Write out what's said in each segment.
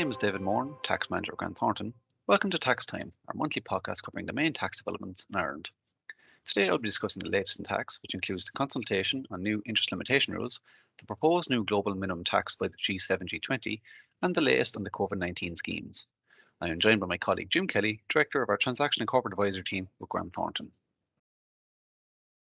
name is David Moran, Tax Manager at Grant Thornton. Welcome to Tax Time, our monthly podcast covering the main tax developments in Ireland. Today I'll be discussing the latest in tax, which includes the consultation on new interest limitation rules, the proposed new global minimum tax by the G7 G20, and the latest on the COVID-19 schemes. I am joined by my colleague Jim Kelly, Director of our Transaction and Corporate Advisory team with Grant Thornton.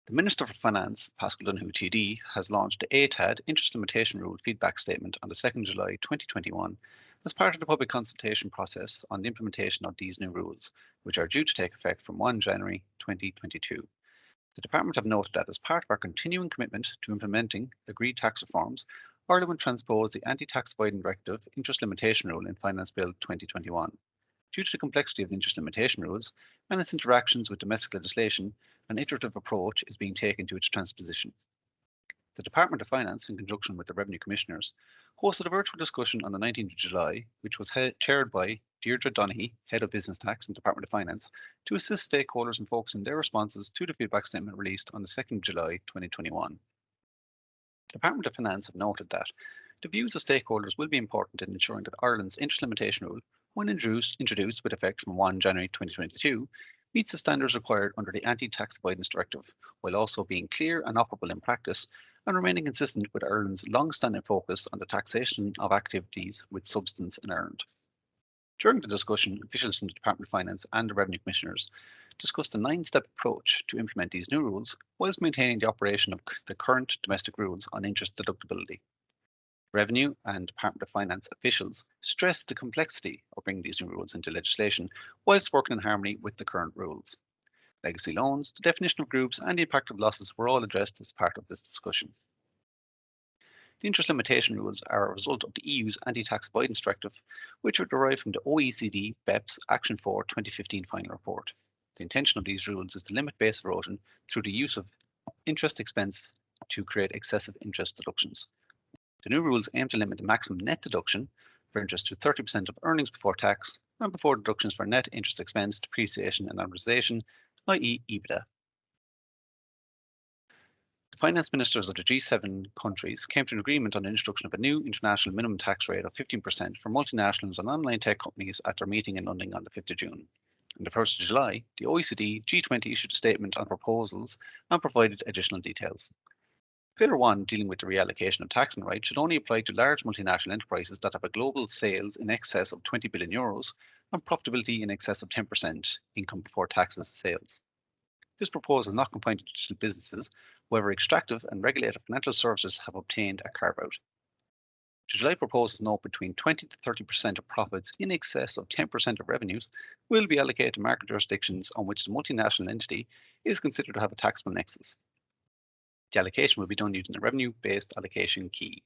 The Minister for Finance, Paschal Donohoe TD, has launched the ATAD Interest Limitation Rule Feedback Statement on the 2nd July 2021 as part of the public consultation process on the implementation of these new rules, which are due to take effect from 1 January 2022. The Department have noted that as part of our continuing commitment to implementing agreed tax reforms, Ireland will transpose the Anti-Tax Avoidance Directive Interest Limitation Rule in Finance Bill 2021. Due to the complexity of the interest limitation rules and its interactions with domestic legislation, an iterative approach is being taken to its transposition. The Department of Finance, in conjunction with the Revenue Commissioners, hosted a virtual discussion on the 19th of July, which was chaired by Deirdre Donohoe, Head of Business Tax in the Department of Finance, to assist stakeholders in focusing their responses to the feedback statement released on the 2nd of July 2021. The Department of Finance have noted that the views of stakeholders will be important in ensuring that Ireland's interest limitation rule, when introduced with effect from 1 January 2022, meets the standards required under the Anti-Tax Avoidance Directive, while also being clear and operable in practice and remaining consistent with Ireland's long-standing focus on the taxation of activities with substance in Ireland. During the discussion, officials from the Department of Finance and the Revenue Commissioners discussed a 9-step approach to implement these new rules, whilst maintaining the operation of the current domestic rules on interest deductibility. Revenue and Department of Finance officials stressed the complexity of bringing these new rules into legislation whilst working in harmony with the current rules. Legacy loans, the definition of groups, and the impact of losses were all addressed as part of this discussion. The interest limitation rules are a result of the EU's Anti-Tax Avoidance Directive, which are derived from the OECD BEPS Action 4 2015 final report. The intention of these rules is to limit base erosion through the use of interest expense to create excessive interest deductions. The new rules aim to limit the maximum net deduction for interest to 30% of earnings before tax and before deductions for net interest expense, depreciation and amortization, i.e. EBITDA. The finance ministers of the G7 countries came to an agreement on the introduction of a new international minimum tax rate of 15% for multinationals and online tech companies at their meeting in London on the 5th of June. On the 1st of July, the OECD G20 issued a statement on proposals and provided additional details. Pillar 1, dealing with the reallocation of taxing rights, should only apply to large multinational enterprises that have a global sales in excess of 20 billion euros and profitability in excess of 10% income before taxes sales. This proposal is not confined to digital businesses, however extractive and regulated financial services have obtained a carve-out. The July proposals note between 20 to 30% of profits in excess of 10% of revenues will be allocated to market jurisdictions on which the multinational entity is considered to have a taxable nexus. The allocation will be done using the revenue-based allocation key.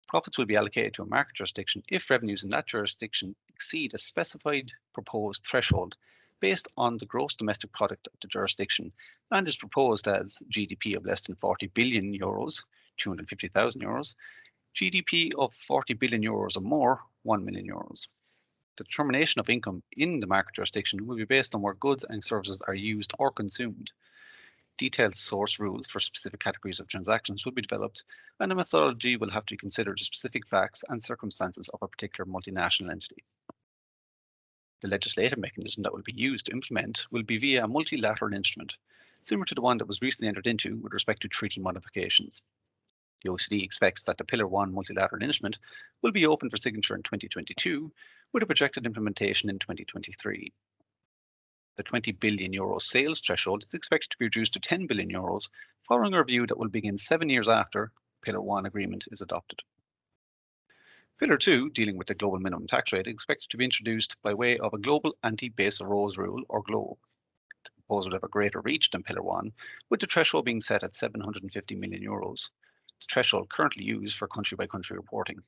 Profits will be allocated to a market jurisdiction if revenues in that jurisdiction exceed a specified proposed threshold based on the gross domestic product of the jurisdiction and is proposed as GDP of less than 40 billion euros, 250,000 euros, GDP of 40 billion euros or more, 1 million euros. The determination of income in the market jurisdiction will be based on where goods and services are used or consumed. Detailed source rules for specific categories of transactions will be developed, and a methodology will have to consider the specific facts and circumstances of a particular multinational entity. The legislative mechanism that will be used to implement will be via a multilateral instrument, similar to the one that was recently entered into with respect to treaty modifications. The OECD expects that the Pillar 1 multilateral instrument will be open for signature in 2022, with a projected implementation in 2023. The 20 billion euro sales threshold is expected to be reduced to 10 billion euros, following a review that will begin 7 years after Pillar 1 agreement is adopted. Pillar 2, dealing with the global minimum tax rate, is expected to be introduced by way of a global anti-base erosion rule, or GLOE. The proposal will have a greater reach than Pillar 1, with the threshold being set at 750 million euros, the threshold currently used for country-by-country reporting.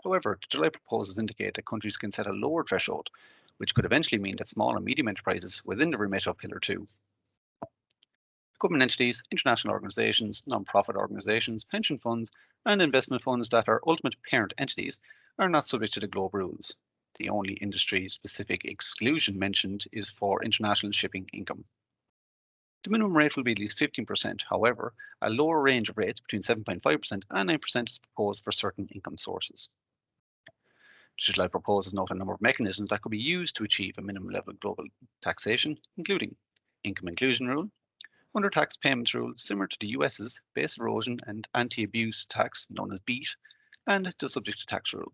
However, the July proposals indicate that countries can set a lower threshold, which could eventually mean that small and medium enterprises within the remit of Pillar 2. Government entities, international organisations, non-profit organisations, pension funds, and investment funds that are ultimate parent entities are not subject to the GLOBE rules. The only industry-specific exclusion mentioned is for international shipping income. The minimum rate will be at least 15%. However, a lower range of rates between 7.5% and 9% is proposed for certain income sources. July proposes note a number of mechanisms that could be used to achieve a minimum level of global taxation, including income inclusion rule, under tax payments rule similar to the US's base erosion and anti-abuse tax known as BEAT, and the subject to tax rule.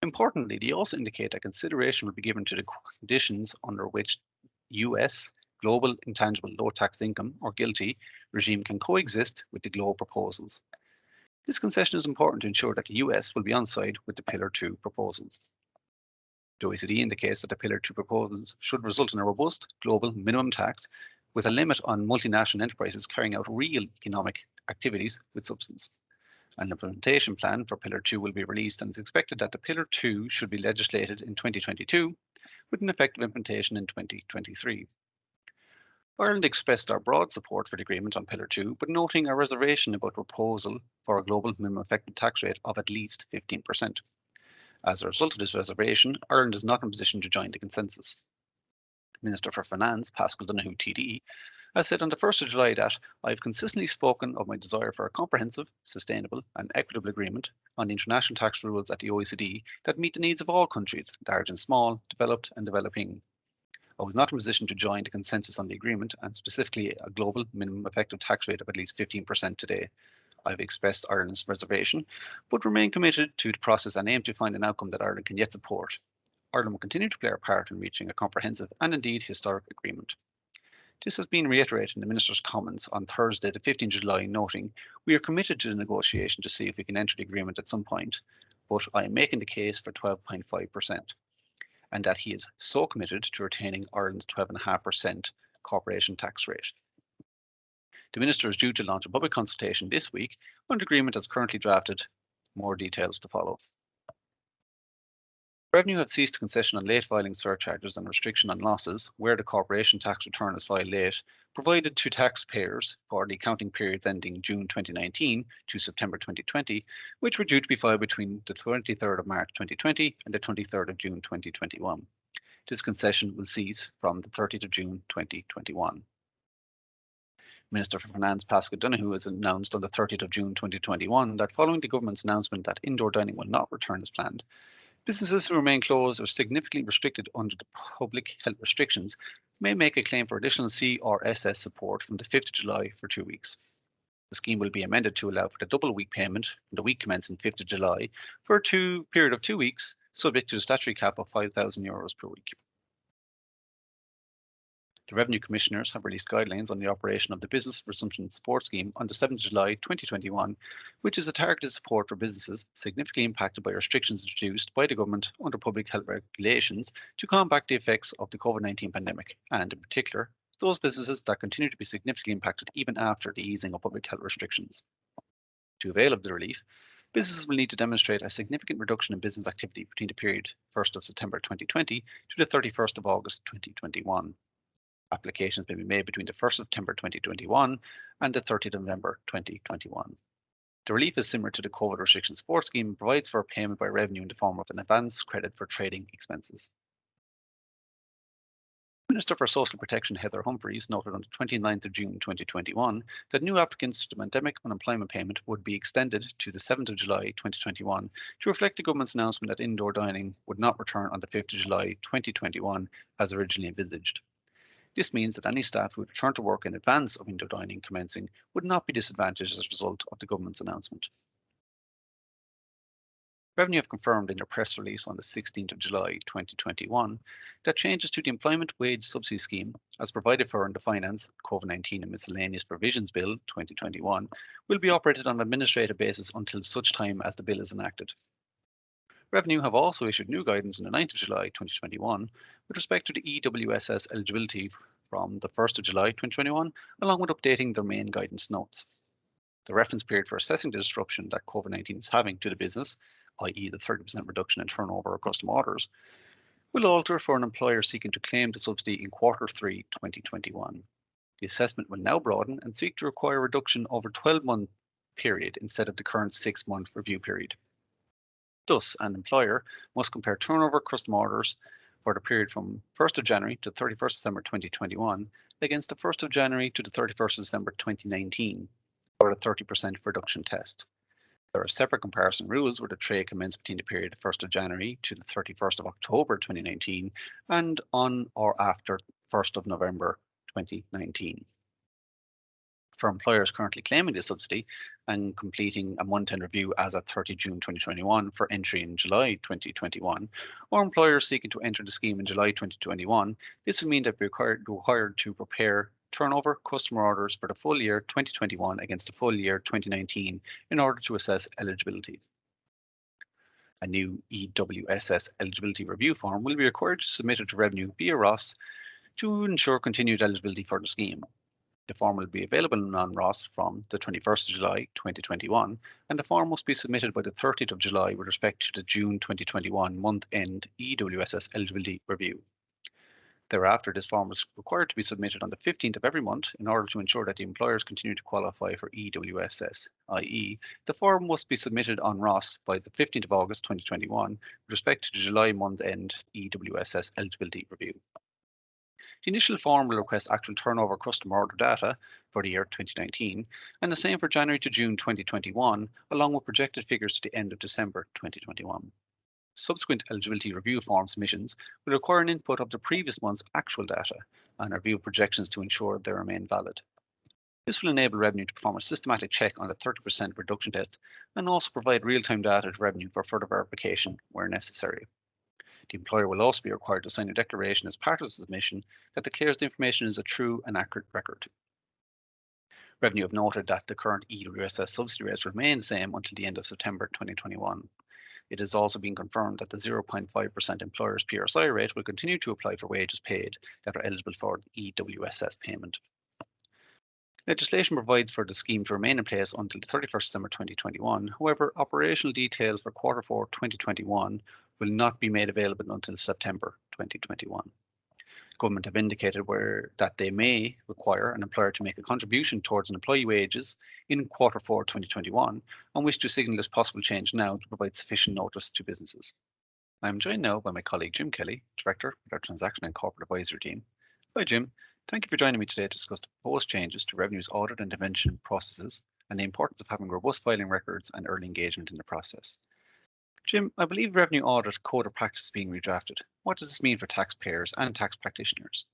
Importantly, they also indicate that consideration will be given to the conditions under which US Global Intangible Low Tax Income, or GILTI, regime can coexist with the GLOBE proposals. This concession is important to ensure that the US will be on side with the Pillar 2 proposals. The OECD indicates that the Pillar 2 proposals should result in a robust global minimum tax with a limit on multinational enterprises carrying out real economic activities with substance. An implementation plan for Pillar 2 will be released, and it's expected that the Pillar 2 should be legislated in 2022 with an effective implementation in 2023. Ireland expressed our broad support for the agreement on Pillar 2, but noting a reservation about the proposal for a global minimum effective tax rate of at least 15%. As a result of this reservation, Ireland is not in a position to join the consensus. Minister for Finance, Paschal Donohoe TD, has said on the 1st of July that I have consistently spoken of my desire for a comprehensive, sustainable and equitable agreement on the international tax rules at the OECD that meet the needs of all countries, large and small, developed and developing. I was not in a position to join the consensus on the agreement, and specifically a global minimum effective tax rate of at least 15% today. I have expressed Ireland's reservation, but remain committed to the process and aim to find an outcome that Ireland can yet support. Ireland will continue to play a part in reaching a comprehensive and indeed historic agreement. This has been reiterated in the Minister's comments on Thursday, the 15th of July, noting, we are committed to the negotiation to see if we can enter the agreement at some point, but I am making the case for 12.5%, and that he is so committed to retaining Ireland's 12.5% corporation tax rate. The Minister is due to launch a public consultation this week on the agreement as currently drafted. More details to follow. Revenue have ceased concession on late filing surcharges and restriction on losses where the corporation tax return is filed late, provided to taxpayers for the accounting periods ending June 2019 to September 2020, which were due to be filed between the 23rd of March 2020 and the 23rd of June 2021. This concession will cease from the 30th of June 2021. Minister for Finance Paschal Donohoe has announced on the 30th of June 2021 that following the government's announcement that indoor dining will not return as planned, businesses who remain closed or significantly restricted under the public health restrictions may make a claim for additional CRSS support from the 5th of July for 2 weeks. The scheme will be amended to allow for the double week payment from the week commencing 5th of July for a period of 2 weeks, subject to the statutory cap of €5,000 per week. The Revenue Commissioners have released guidelines on the operation of the Business Resumption Support Scheme on the 7th of July 2021, which is a targeted support for businesses significantly impacted by restrictions introduced by the government under public health regulations to combat the effects of the COVID-19 pandemic, and in particular, those businesses that continue to be significantly impacted even after the easing of public health restrictions. To avail of the relief, businesses will need to demonstrate a significant reduction in business activity between the period 1st of September 2020 to the 31st of August 2021. Applications may be made between the 1st of September 2021 and the 30th of November 2021. The relief is similar to the COVID restriction support scheme and provides for a payment by revenue in the form of an advance credit for trading expenses. Minister for Social Protection Heather Humphreys noted on the 29th of June 2021 that new applicants to the pandemic unemployment payment would be extended to the 7th of July 2021 to reflect the government's announcement that indoor dining would not return on the 5th of July 2021 as originally envisaged. This means that any staff who return to work in advance of indoor dining commencing would not be disadvantaged as a result of the government's announcement. Revenue have confirmed in their press release on the 16th of July 2021 that changes to the Employment Wage Subsidy Scheme, as provided for in the Finance, COVID-19 and Miscellaneous Provisions Bill 2021, will be operated on an administrative basis until such time as the bill is enacted. Revenue have also issued new guidance on the 9th of July 2021 with respect to the EWSS eligibility from the 1st of July 2021, along with updating their main guidance notes. The reference period for assessing the disruption that COVID-19 is having to the business, i.e. the 30% reduction in turnover of customer orders, will alter for an employer seeking to claim the subsidy in Q3 2021. The assessment will now broaden and seek to require a reduction over a 12-month period instead of the current 6-month review period. Thus, an employer must compare turnover customer orders for the period from 1st of January to 31st December 2021 against the 1st of January to the 31st of December 2019 for a 30% reduction test. There are separate comparison rules where the trade commenced between the period of 1st of January to the 31st of October 2019 and on or after 1st of November 2019. For employers currently claiming the subsidy and completing a month-end review as at 30 June 2021 for entry in July 2021, or employers seeking to enter the scheme in July 2021, this would mean that they're required to prepare turnover customer orders for the full year 2021 against the full year 2019 in order to assess eligibility. A new EWSS eligibility review form will be required to submit it to Revenue via ROS to ensure continued eligibility for the scheme. The form will be available on ROS from the 21st of July 2021, and the form must be submitted by the 30th of July with respect to the June 2021 month-end EWSS eligibility review. Thereafter, this form is required to be submitted on the 15th of every month in order to ensure that the employers continue to qualify for EWSS, i.e., the form must be submitted on ROS by the 15th of August 2021 with respect to the July month-end EWSS eligibility review. The initial form will request actual turnover customer order data for the year 2019, and the same for January to June 2021, along with projected figures to the end of December 2021. Subsequent eligibility review form submissions will require an input of the previous month's actual data and review projections to ensure they remain valid. This will enable Revenue to perform a systematic check on the 30% reduction test and also provide real-time data to Revenue for further verification where necessary. The employer will also be required to sign a declaration as part of the submission that declares the information is a true and accurate record. Revenue have noted that the current EWSS subsidy rates remain the same until the end of September 2021. It has also been confirmed that the 0.5% employer's PRSI rate will continue to apply for wages paid that are eligible for the EWSS payment. Legislation provides for the scheme to remain in place until the 31st December 2021. However, operational details for Q4 2021 will not be made available until September 2021. Government have indicated that they may require an employer to make a contribution towards an employee wages in Q4 2021 and wish to signal this possible change now to provide sufficient notice to businesses. I am joined now by my colleague Jim Kelly, Director with our Transaction and Corporate Advisory team. Hi Jim, thank you for joining me today to discuss the proposed changes to Revenue's audit and intervention processes and the importance of having robust filing records and early engagement in the process. Jim, I believe Revenue Audit Code of Practice is being redrafted. What does this mean for taxpayers and tax practitioners?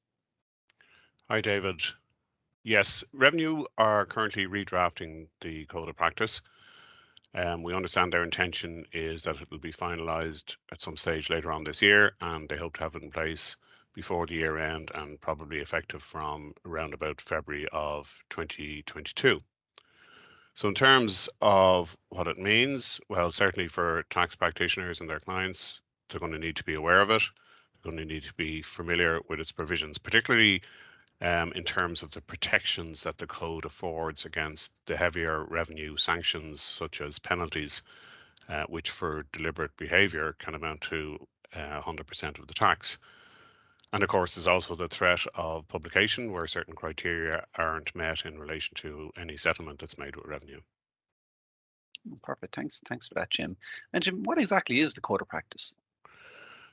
Hi, David. Yes, Revenue are currently redrafting the Code of Practice. We understand their intention is that it will be finalised at some stage later on this year, and they hope to have it in place before the year end and probably effective from around about February of 2022. So in terms of what it means, well, certainly for tax practitioners and their clients, they're going to need to be aware of it. They're going to need to be familiar with its provisions, particularly in terms of the protections that the code affords against the heavier revenue sanctions, such as penalties, which for deliberate behaviour can amount to 100% of the tax. And of course, there's also the threat of publication where certain criteria aren't met in relation to any settlement that's made with Revenue. Perfect. Thanks for that, Jim. And Jim, what exactly is the Code of Practice?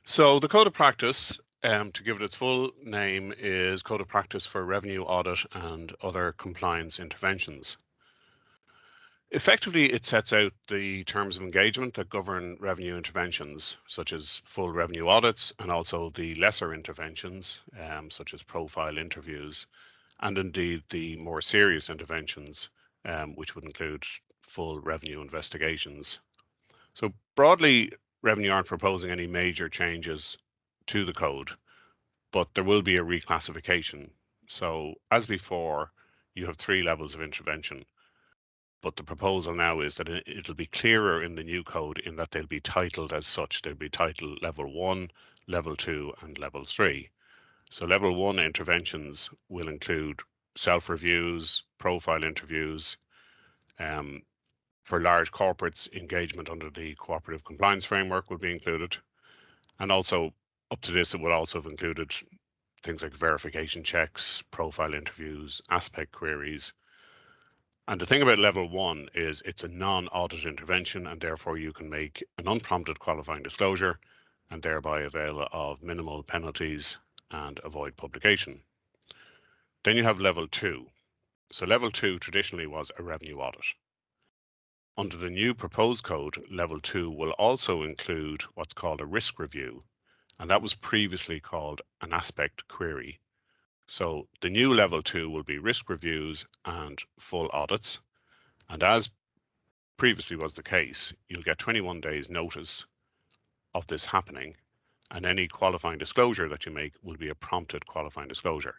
So the Code of Practice, to give it its full name, is Code of Practice for Revenue Audit and Other Compliance Interventions. Effectively, it sets out the terms of engagement that govern revenue interventions, such as full revenue audits, and also the lesser interventions, such as profile interviews, and indeed the more serious interventions, which would include full revenue investigations. So broadly, Revenue aren't proposing any major changes to the code, but there will be a reclassification. So as before, you have 3 levels of intervention. But the proposal now is that it'll be clearer in the new code in that they'll be titled as such. They'll be titled Level 1, Level 2, and Level 3. So Level 1 interventions will include self-reviews, profile interviews. For large corporates, engagement under the Cooperative Compliance Framework will be included. And also, up to this, it will also have included things like verification checks, profile interviews, aspect queries. And the thing about Level 1 is it's a non-audit intervention, and therefore you can make an unprompted qualifying disclosure and thereby avail of minimal penalties and avoid publication. Then you have Level 2. So Level 2 traditionally was a revenue audit. Under the new proposed code, level 2 will also include what's called a risk review, and that was previously called an aspect query. So the new level 2 will be risk reviews and full audits. And as previously was the case, you'll get 21 days notice of this happening, and any qualifying disclosure that you make will be a prompted qualifying disclosure.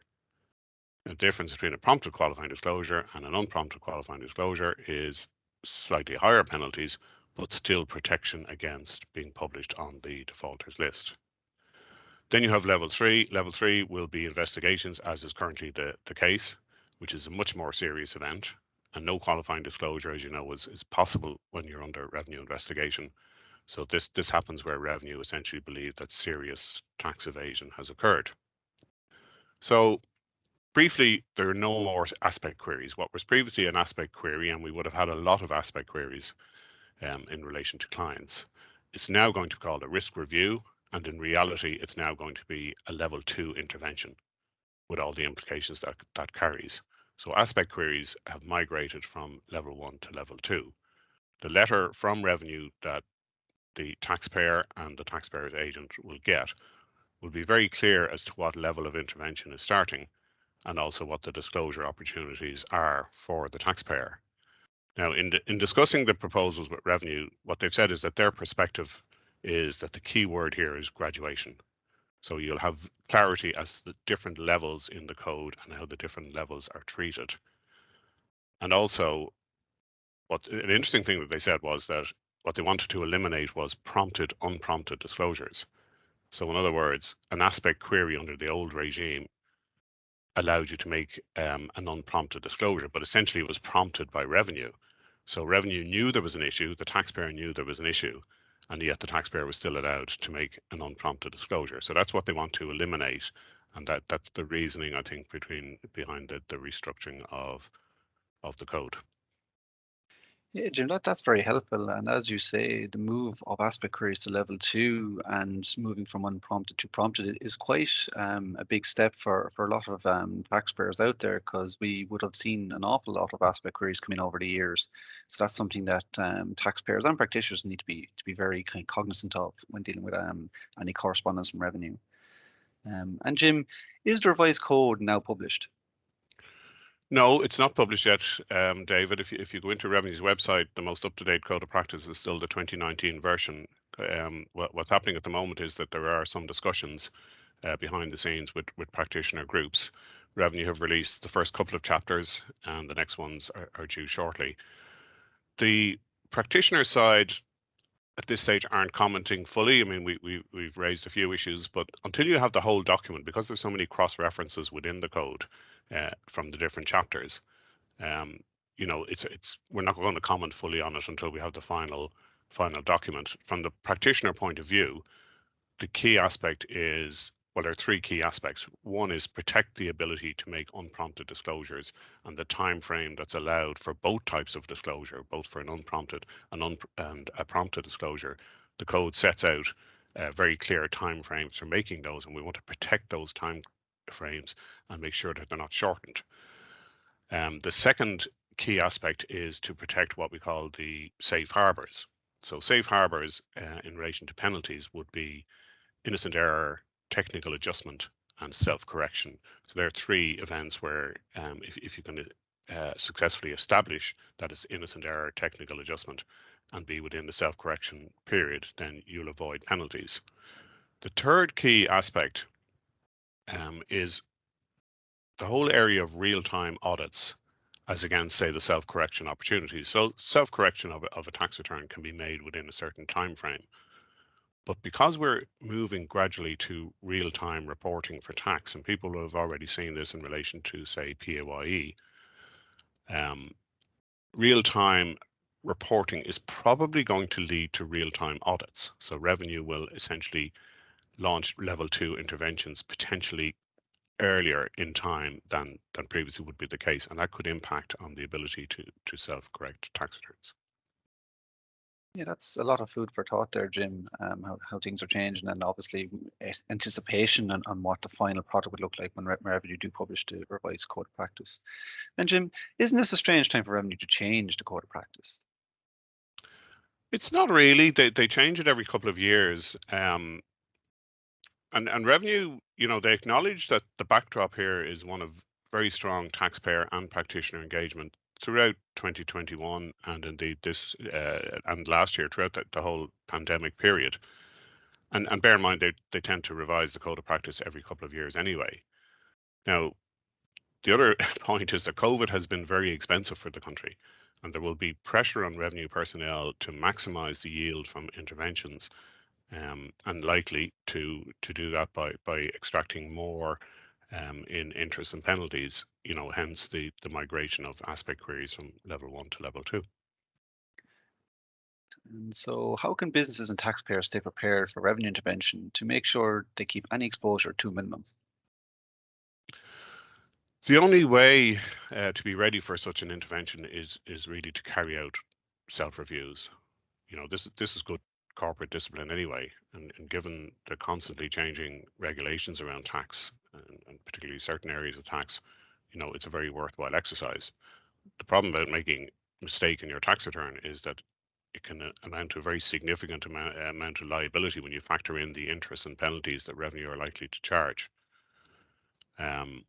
The difference between a prompted qualifying disclosure and an unprompted qualifying disclosure is slightly higher penalties, but still protection against being published on the defaulters list. Then you have level 3. Level 3 will be investigations, as is currently the case, which is a much more serious event. And no qualifying disclosure, as you know, is possible when you're under revenue investigation. So this happens where revenue essentially believe that serious tax evasion has occurred. So briefly, there are no more aspect queries. What was previously an aspect query, and we would have had a lot of aspect queries in relation to clients, it's now going to be called a risk review, and in reality, it's now going to be a level 2 intervention with all the implications that carries. So aspect queries have migrated from level 1 to level 2. The letter from revenue that the taxpayer and the taxpayer's agent will get will be very clear as to what level of intervention is starting and also what the disclosure opportunities are for the taxpayer. Now, in discussing the proposals with revenue, what they've said is that their perspective is that the key word here is graduation. So you'll have clarity as to the different levels in the code and how the different levels are treated. And also, an interesting thing that they said was that what they wanted to eliminate was prompted, unprompted disclosures. So in other words, an aspect query under the old regime allowed you to make an unprompted disclosure, but essentially it was prompted by revenue. So revenue knew there was an issue, the taxpayer knew there was an issue, and yet the taxpayer was still allowed to make an unprompted disclosure. So that's what they want to eliminate, and that's the reasoning, I think, behind the restructuring of the code. Yeah, Jim, that's very helpful. And as you say, the move of aspect queries to level 2 and moving from unprompted to prompted is quite a big step for a lot of taxpayers out there, because we would have seen an awful lot of aspect queries come in over the years. So that's something that taxpayers and practitioners need to be very kind of cognizant of when dealing with any correspondence from revenue. And Jim, is the revised code now published? No, it's not published yet, David. If you go into Revenue's website, the most up-to-date code of practice is still the 2019 version. What's happening at the moment is that there are some discussions behind the scenes with practitioner groups. Revenue have released the first couple of chapters, and the next ones are due shortly. The practitioner side at this stage aren't commenting fully. I mean, we've raised a few issues, but until you have the whole document, because there's so many cross references within the code from the different chapters, um, it's we're not going to comment fully on it until we have the final document. From the practitioner point of view, the key aspect is, well, there are three key aspects. One is protect the ability to make unprompted disclosures and the time frame that's allowed for both types of disclosure, both for an unprompted and a prompted disclosure. The code sets out very clear time frames for making those, and we want to protect those time frames and make sure that they're not shortened. The second key aspect is to protect what we call the safe harbors. So safe harbors in relation to penalties would be innocent error, technical adjustment, and self-correction. So there are three events where if you can successfully establish that it's innocent error, technical adjustment, and be within the self-correction period, then you'll avoid penalties. The third key aspect is the whole area of real-time audits as against, say, the self-correction opportunities. So self-correction of a tax return can be made within a certain time frame. But because we're moving gradually to real-time reporting for tax, and people have already seen this in relation to, say, PAYE, real-time reporting is probably going to lead to real-time audits. So revenue will essentially launch level 2 interventions potentially earlier in time than previously would be the case, and that could impact on the ability to self-correct tax returns. Yeah, that's a lot of food for thought there, Jim. How things are changing, and obviously anticipation on what the final product would look like when Revenue do publish the revised code of practice. And Jim, isn't this a strange time for Revenue to change the code of practice? It's not really. They change it every couple of years. And revenue, they acknowledge that the backdrop here is one of very strong taxpayer and practitioner engagement throughout 2021 and indeed this and last year throughout the whole pandemic period. And bear in mind they tend to revise the code of practice every couple of years anyway. Now, the other point is that COVID has been very expensive for the country, and there will be pressure on revenue personnel to maximize the yield from interventions, and likely to do that by extracting more in interest and penalties. Hence the migration of aspect queries from level 1 to level 2. And so, how can businesses and taxpayers stay prepared for revenue intervention to make sure they keep any exposure to a minimum? The only way to be ready for such an intervention is really to carry out self reviews. This is good corporate discipline anyway, and given the constantly changing regulations around tax, and particularly certain areas of tax, it's a very worthwhile exercise. The problem about making a mistake in your tax return is that it can amount to a very significant amount of liability when you factor in the interest and penalties that revenue are likely to charge. Um,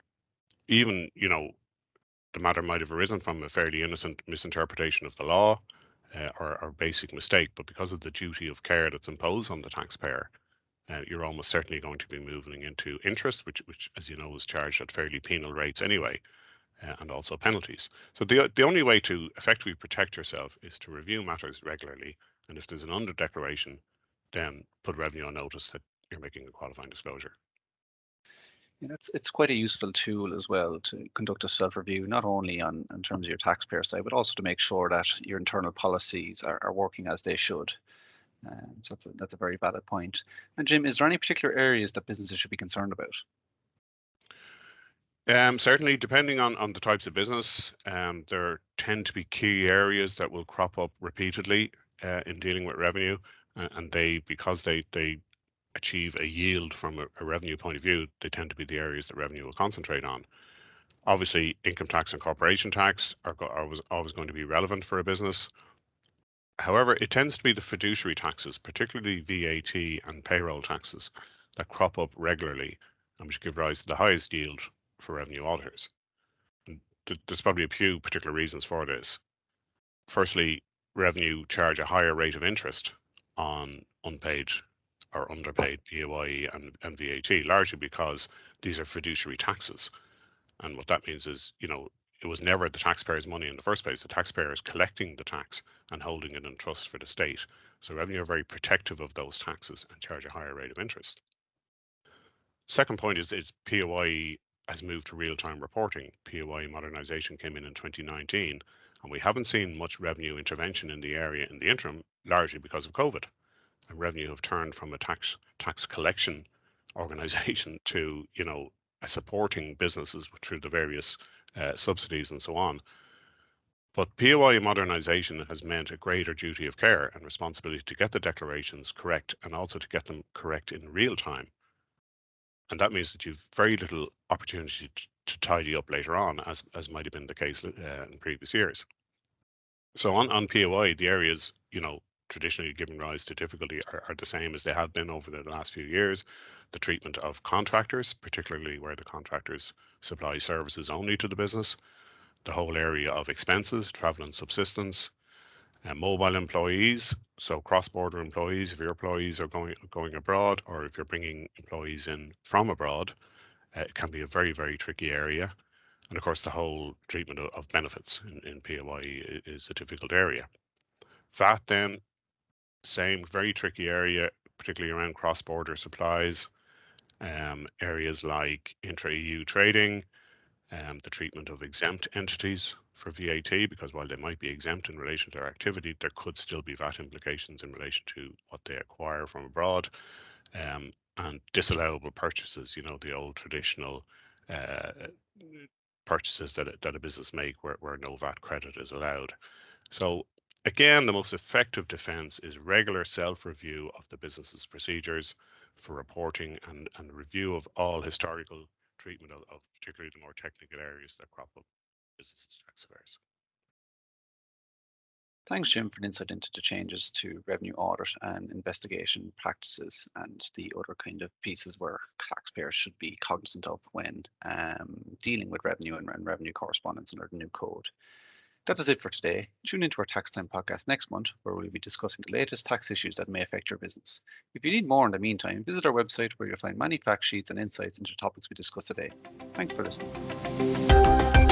Even, the matter might have arisen from a fairly innocent misinterpretation of the law, or basic mistake, but because of the duty of care that's imposed on the taxpayer, you're almost certainly going to be moving into interest, which, as you know, is charged at fairly penal rates anyway, and also penalties. So the only way to effectively protect yourself is to review matters regularly, and if there's an under declaration, then put revenue on notice that you're making a qualifying disclosure. Yeah, it's quite a useful tool as well to conduct a self-review, not only on in terms of your taxpayer side, but also to make sure that your internal policies are working as they should. So that's a very valid point. And Jim, is there any particular areas that businesses should be concerned about? Certainly, depending on the types of business, there tend to be key areas that will crop up repeatedly in dealing with revenue, and because they achieve a yield from a revenue point of view, they tend to be the areas that revenue will concentrate on. Obviously, income tax and corporation tax are always going to be relevant for a business. However, it tends to be the fiduciary taxes, particularly VAT and payroll taxes, that crop up regularly and which give rise to the highest yield for revenue auditors. And there's probably a few particular reasons for this. Firstly, revenue charge a higher rate of interest on unpaid or underpaid PAYE and VAT, largely because these are fiduciary taxes. And what that means is, it was never the taxpayer's money in the first place. The taxpayer is collecting the tax and holding it in trust for the state. So revenue are very protective of those taxes and charge a higher rate of interest. Second point is PAYE has moved to real-time reporting. PAYE modernisation came in 2019, and we haven't seen much revenue intervention in the area in the interim, largely because of COVID. And revenue have turned from a tax collection organisation to, supporting businesses through the various subsidies and so on. But PAYE modernisation has meant a greater duty of care and responsibility to get the declarations correct and also to get them correct in real time. And that means that you've very little opportunity to tidy up later on, as might have been the case in previous years. So on POI, the areas traditionally giving rise to difficulty are the same as they have been over the last few years. The treatment of contractors, particularly where the contractors supply services only to the business. The whole area of expenses, travel and subsistence, mobile employees, so cross-border employees. If your employees are going abroad, or if you're bringing employees in from abroad, it can be a very, very tricky area. And of course, the whole treatment of benefits in PAYE is a difficult area. VAT then, same, very tricky area, particularly around cross-border supplies, areas like intra-EU trading, the treatment of exempt entities for VAT, because while they might be exempt in relation to their activity, there could still be VAT implications in relation to what they acquire from abroad, and disallowable purchases, the old traditional uh, purchases that a business make where no VAT credit is allowed. So again, the most effective defense is regular self-review of the business's procedures for reporting and review of all historical treatment of particularly the more technical areas that crop up in business tax affairs. Thanks, Jim, for an insight into the changes to revenue audit and investigation practices and the other kind of pieces where taxpayers should be cognizant of when dealing with revenue and revenue correspondence under the new code. That was it for today. Tune into our Tax Time podcast next month, where we'll be discussing the latest tax issues that may affect your business. If you need more in the meantime, visit our website where you'll find many fact sheets and insights into topics we discussed today. Thanks for listening.